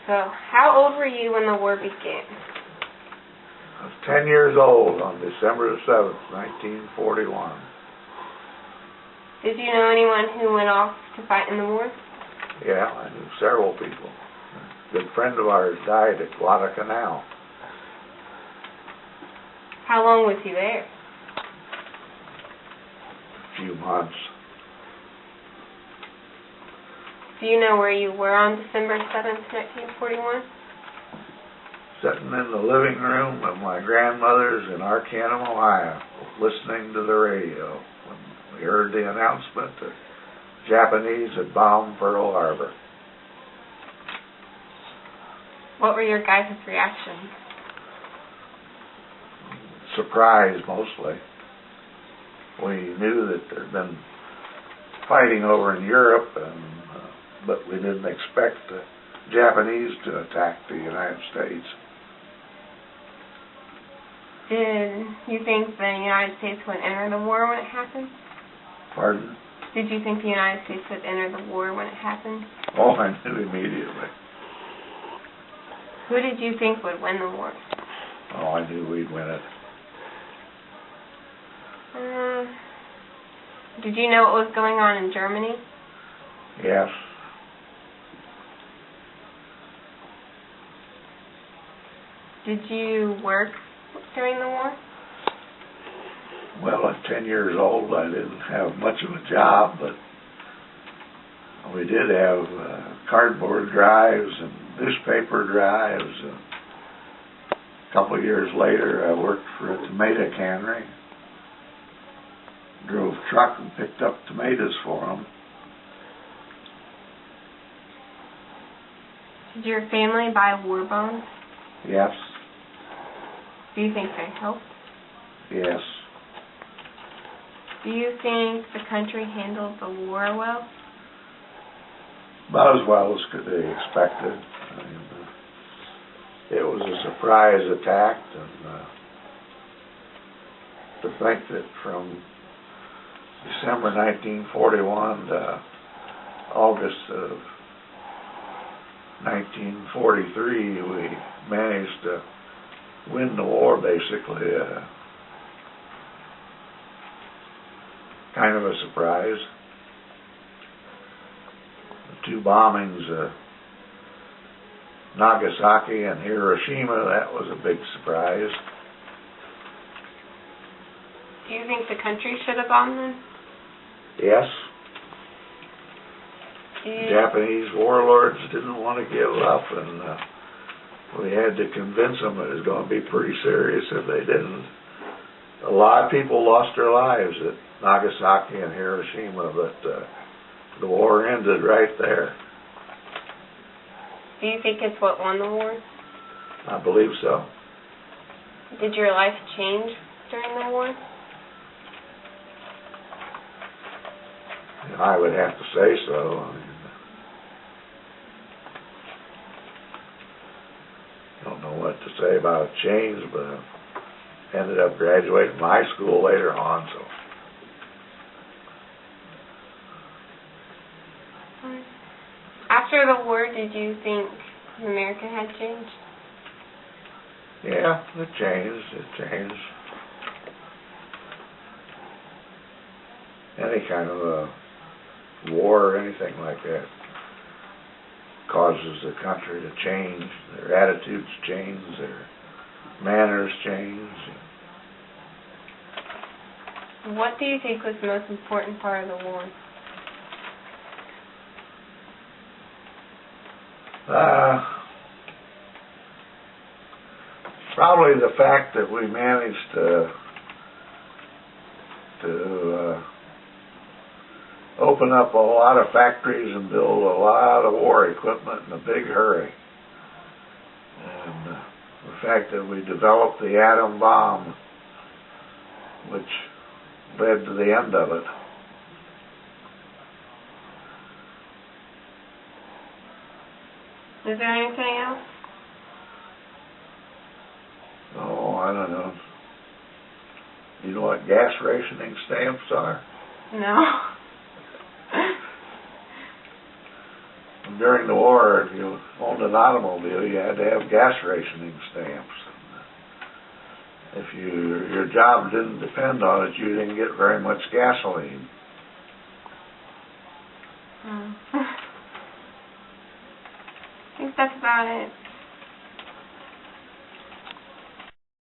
So, how old were you when the war began? I was 10 years old on December the 7th, 1941. Did you know anyone who went off to fight in the war? Yeah, I knew several people. A good friend of ours died at Guadalcanal. How long was he there? A few months. Do you know where you were on December 7th, 1941? Sitting in the living room of my grandmother's in Arcanum, Ohio, listening to the radio when we heard the announcement that Japanese had bombed Pearl Harbor. What were your guys' reactions? Surprise, mostly. We knew that there had been fighting over in Europe, but we didn't expect the Japanese to attack the United States. Did you think the United States would enter the war when it happened? Pardon? Did you think the United States would enter the war when it happened? Oh, I knew immediately. Who did you think would win the war? Oh, I knew we'd win it. Did you know what was going on in Germany? Yes. Did you work during the war? Well, at 10 years old, I didn't have much of a job, but we did have cardboard drives and newspaper drives. A couple of years later, I worked for a tomato cannery. Drove truck and picked up tomatoes for them. Did your family buy war bonds? Yes. Do you think they helped? Yes. Do you think the country handled the war well? About as well as could be expected. I mean, it was a surprise attack, and to think that from December 1941 to August of 1943, we managed to win the war, basically. Kind of a surprise. The two bombings, Nagasaki and Hiroshima, that was a big surprise. Do you think the country should have bombed them? Yes. Japanese warlords didn't want to give up, and we had to convince them it was going to be pretty serious if they didn't. A lot of people lost their lives at Nagasaki and Hiroshima, but the war ended right there. Do you think it's what won the war? I believe so. Did your life change during the war? I would have to say so. I mean, I don't know what to say about change, but I ended up graduating from high school later on, so. After the war, did you think America had changed? Yeah, it changed. Any kind of a war or anything like that causes the country to change. Their attitudes change, their manners change. What do you think was the most important part of the war? Probably the fact that we managed to open up a lot of factories and build a lot of war equipment in a big hurry. And the fact that we developed the atom bomb, which led to the end of it. Is there anything else? Oh, I don't know. You know what gas rationing stamps are? No. During the war, if you owned a an automobile, you had to have gas rationing stamps. If your job didn't depend on it, you didn't get very much gasoline. I think that's about it.